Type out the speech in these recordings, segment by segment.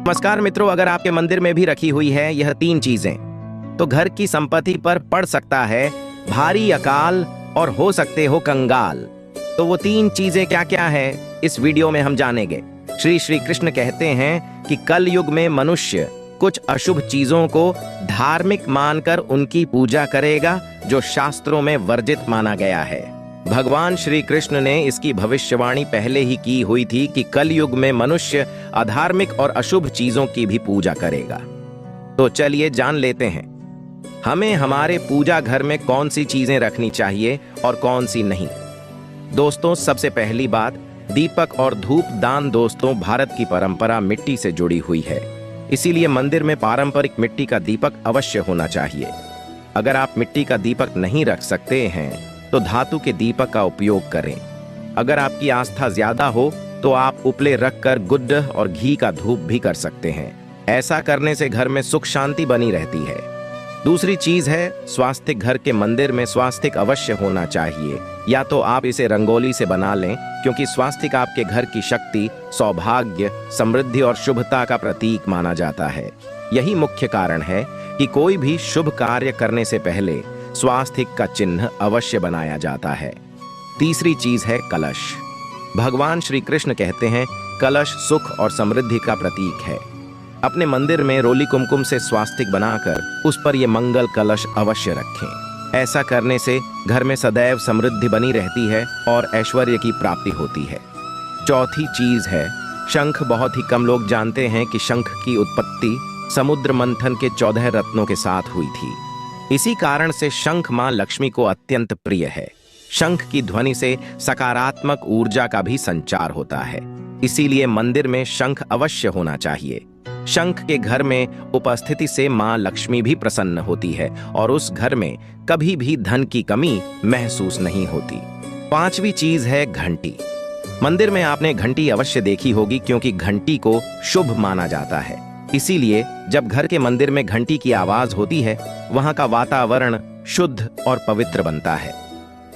नमस्कार मित्रों, अगर आपके मंदिर में भी रखी हुई है यह 3 चीजें तो घर की संपत्ति पर पड़ सकता है भारी अकाल और हो सकते हो कंगाल। तो वो 3 चीजें क्या क्या है इस वीडियो में हम जानेंगे। श्री कृष्ण कहते हैं कि कल युग में मनुष्य कुछ अशुभ चीजों को धार्मिक मानकर उनकी पूजा करेगा जो शास्त्रों में वर्जित माना गया है। भगवान श्री कृष्ण ने इसकी भविष्यवाणी पहले ही की हुई थी कि कल युग में मनुष्य अधार्मिक और अशुभ चीजों की भी पूजा करेगा। तो चलिए जान लेते हैं हमें हमारे पूजा घर में कौन सी चीजें रखनी चाहिए और कौन सी नहीं। दोस्तों, सबसे पहली बात, दीपक और धूप दान। दोस्तों, भारत की परंपरा मिट्टी से जुड़ी हुई है, इसीलिए मंदिर में पारंपरिक मिट्टी का दीपक अवश्य होना चाहिए। अगर आप मिट्टी का दीपक नहीं रख सकते हैं तो धातु के दीपक का उपयोग करें। अगर आपकी आस्था ज्यादा हो तो आप उपले रखकर गुड़ और घी का धूप भी कर सकते हैं। ऐसा करने से घर में सुख शांति बनी रहती है। दूसरी चीज है स्वास्तिक। घर के मंदिर में स्वास्तिक अवश्य होना चाहिए, या तो आप इसे रंगोली से बना लें, क्योंकि स्वास्तिक आपके घर की शक्ति, सौभाग्य, समृद्धि और शुभता का प्रतीक माना जाता है। यही मुख्य कारण है कि कोई भी शुभ कार्य करने से पहले स्वास्तिक का चिन्ह अवश्य बनाया जाता है। तीसरी चीज है कलश। भगवान श्री कृष्ण कहते हैं कलश सुख और समृद्धि का प्रतीक है। अपने मंदिर में रोली कुमकुम से स्वास्तिक बनाकर उस पर यह मंगल कलश अवश्य रखें। ऐसा करने से घर में सदैव समृद्धि बनी रहती है और ऐश्वर्य की प्राप्ति होती है। चौथी चीज है शंख। बहुत ही कम लोग जानते हैं कि शंख की उत्पत्ति समुद्र मंथन के 14 रत्नों के साथ हुई थी। इसी कारण से शंख मां लक्ष्मी को अत्यंत प्रिय है। शंख की ध्वनि से सकारात्मक ऊर्जा का भी संचार होता है, इसीलिए मंदिर में शंख अवश्य होना चाहिए। शंख के घर में उपस्थिति से मां लक्ष्मी भी प्रसन्न होती है और उस घर में कभी भी धन की कमी महसूस नहीं होती। 5वीं चीज है घंटी। मंदिर में आपने घंटी अवश्य देखी होगी, क्योंकि घंटी को शुभ माना जाता है। इसीलिए जब घर के मंदिर में घंटी की आवाज होती है वहां का वातावरण शुद्ध और पवित्र बनता है।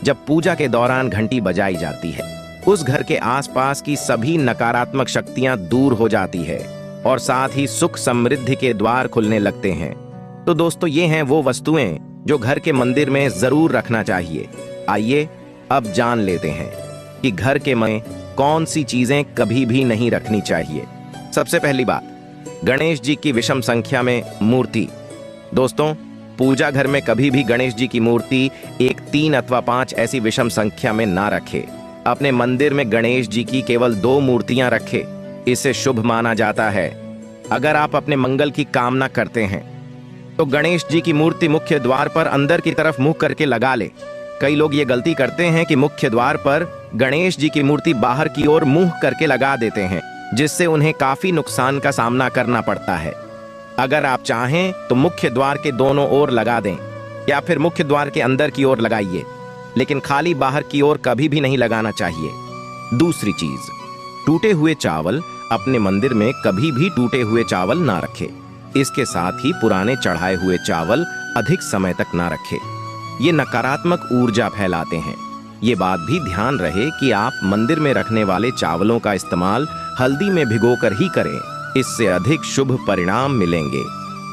जब पूजा के दौरान घंटी बजाई जाती है उस घर के आसपास की सभी नकारात्मक शक्तियां दूर हो जाती है और साथ ही सुख समृद्धि के द्वार खुलने लगते हैं। तो दोस्तों, ये हैं वो वस्तुएं जो घर के मंदिर में जरूर रखना चाहिए। आइए अब जान लेते हैं कि घर के में कौन सी चीजें कभी भी नहीं रखनी चाहिए। सबसे पहली बात, गणेश जी की विषम संख्या में मूर्ति। दोस्तों, पूजा घर में कभी भी गणेश जी की मूर्ति 1, 3 अथवा 5 ऐसी विषम संख्या में ना रखें। अपने मंदिर में गणेश जी की केवल 2 मूर्तियां रखें, इसे शुभ माना जाता है। अगर आप अपने मंगल की कामना करते हैं तो गणेश जी की मूर्ति मुख्य द्वार पर अंदर की तरफ मुंह करके लगा ले। कई लोग ये गलती करते हैं कि मुख्य द्वार पर गणेश जी की मूर्ति बाहर की ओर मुंह करके लगा देते हैं, जिससे उन्हें काफी नुकसान का सामना करना पड़ता है। अगर आप चाहें तो मुख्य द्वार के दोनों ओर लगा दें या फिर मुख्य द्वार के अंदर की ओर लगाइए, लेकिन खाली बाहर की ओर कभी भी नहीं लगाना चाहिए। दूसरी चीज, टूटे हुए चावल। अपने मंदिर में कभी भी टूटे हुए चावल ना रखें। इसके साथ ही पुराने चढ़ाए हुए चावल अधिक समय तक ना रखें, ये नकारात्मक ऊर्जा फैलाते हैं। ये बात भी ध्यान रहे कि आप मंदिर में रखने वाले चावलों का इस्तेमाल हल्दी में भिगोकर ही करें, इससे अधिक शुभ परिणाम मिलेंगे।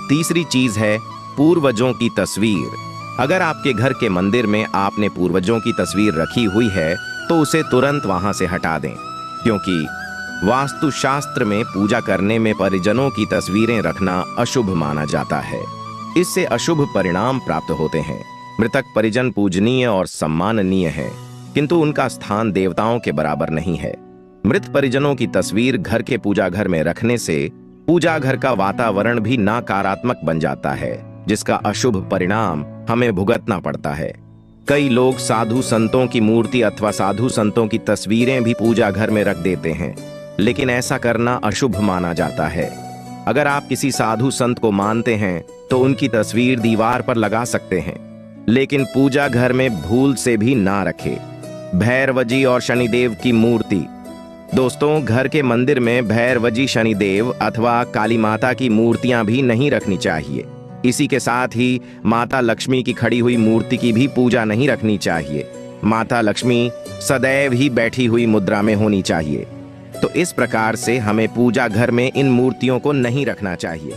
तीसरी चीज है पूर्वजों की तस्वीर। अगर आपके घर के मंदिर में आपने पूर्वजों की तस्वीर रखी हुई है तो उसे तुरंत वहां से हटा दें, क्योंकि वास्तुशास्त्र में पूजा करने में परिजनों की तस्वीरें रखना अशुभ माना जाता है। इससे अशुभ परिणाम प्राप्त होते हैं। मृतक परिजन पूजनीय और सम्माननीय है, किंतु उनका स्थान देवताओं के बराबर नहीं है। मृत परिजनों की तस्वीर घर के पूजा घर में रखने से पूजा घर का वातावरण भी नकारात्मक बन जाता है, जिसका अशुभ परिणाम हमें भुगतना पड़ता है। कई लोग साधु संतों की मूर्ति अथवा साधु संतों की तस्वीरें भी पूजा घर में रख देते हैं, लेकिन ऐसा करना अशुभ माना जाता है। अगर आप किसी साधु संत को मानते हैं तो उनकी तस्वीर दीवार पर लगा सकते हैं, लेकिन पूजा घर में भूल से भी ना रखें। भैरवजी और शनिदेव की मूर्ति। दोस्तों, घर के मंदिर में भैरवजी, शनिदेव अथवा काली माता की मूर्तियां भी नहीं रखनी चाहिए। इसी के साथ ही माता लक्ष्मी की खड़ी हुई मूर्ति की भी पूजा नहीं रखनी चाहिए। माता लक्ष्मी सदैव ही बैठी हुई मुद्रा में होनी चाहिए। तो इस प्रकार से हमें पूजा घर में इन मूर्तियों को नहीं रखना चाहिए।